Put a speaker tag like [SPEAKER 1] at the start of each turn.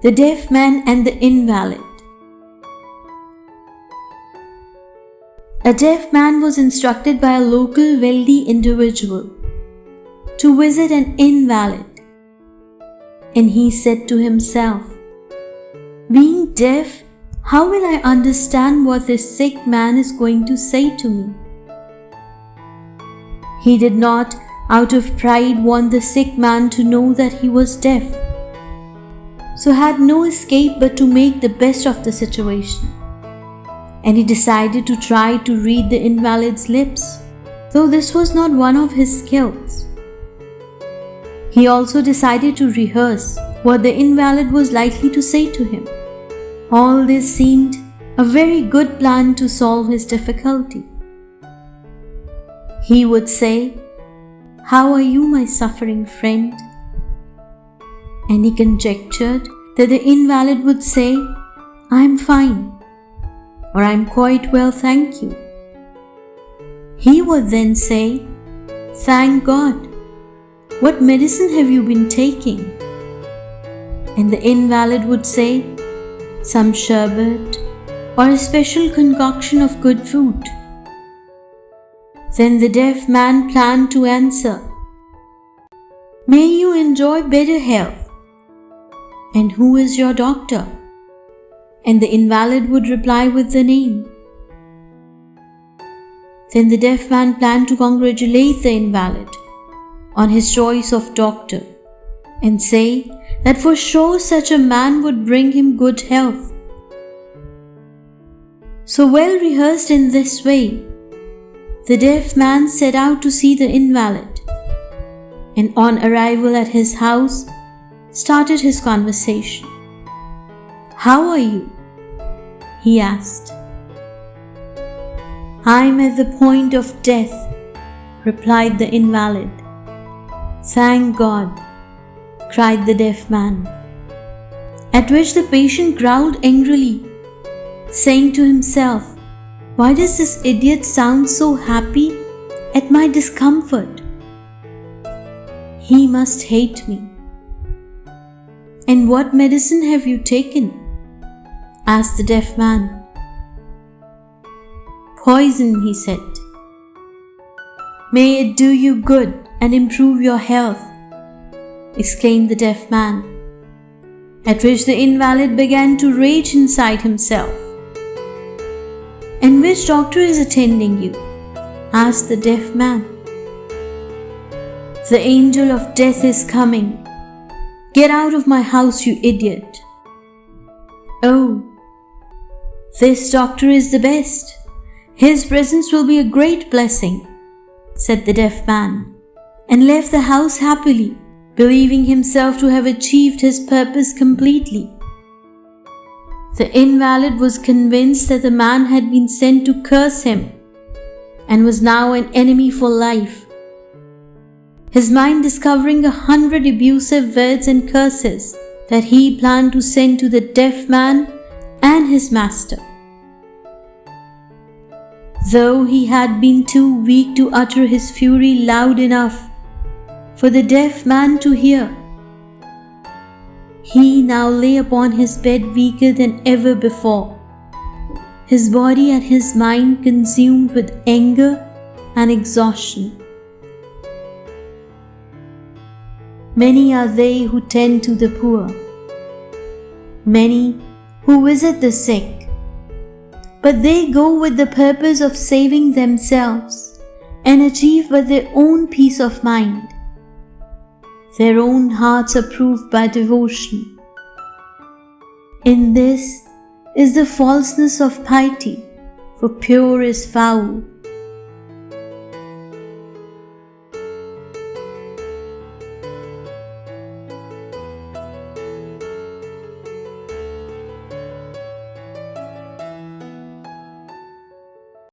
[SPEAKER 1] The Deaf Man and the Invalid. A deaf man was instructed by a local wealthy individual to visit an invalid, and he said to himself, "Being deaf, how will I understand what this sick man is going to say to me?" He did not, out of pride, want the sick man to know that he was deaf, so had no escape but to make the best of the situation. And he decided to try to read the invalid's lips, though this was not one of his skills. He also decided to rehearse what the invalid was likely to say to him. All this seemed a very good plan to solve his difficulty. He would say, "How are you, my suffering friend?" And he conjectured that the invalid would say, "I'm fine," or "I'm quite well, thank you." He would then say, "Thank God. What medicine have you been taking?" And the invalid would say, "Some sherbet or a special concoction of good food." Then the deaf man planned to answer, "May you enjoy better health. And who is your doctor?" And the invalid would reply with the name. Then the deaf man planned to congratulate the invalid on his choice of doctor and say that for sure such a man would bring him good health. So well rehearsed in this way, the deaf man set out to see the invalid, and on arrival at his house, started his conversation. "How are you?" he asked. "I'm at the point of death," replied the invalid. "Thank God," cried the deaf man. At which the patient growled angrily, saying to himself, "Why does this idiot sound so happy at my discomfort? He must hate me." "And what medicine have you taken?" asked the deaf man. "Poison," he said. "May it do you good and improve your health," exclaimed the deaf man. At which the invalid began to rage inside himself. "And which doctor is attending you?" asked the deaf man. "The angel of death is coming. Get out of my house, you idiot." "Oh, this doctor is the best. His presence will be a great blessing," said the deaf man, and left the house happily, believing himself to have achieved his purpose completely. The invalid was convinced that the man had been sent to curse him and was now an enemy for life, his mind discovering 100 abusive words and curses that he planned to send to the deaf man and his master. Though he had been too weak to utter his fury loud enough for the deaf man to hear, he now lay upon his bed weaker than ever before, his body and his mind consumed with anger and exhaustion. Many are they who tend to the poor, many who visit the sick, but they go with the purpose of saving themselves and achieve but their own peace of mind. Their own hearts are proved by devotion. In this is the falseness of piety, for pure is foul,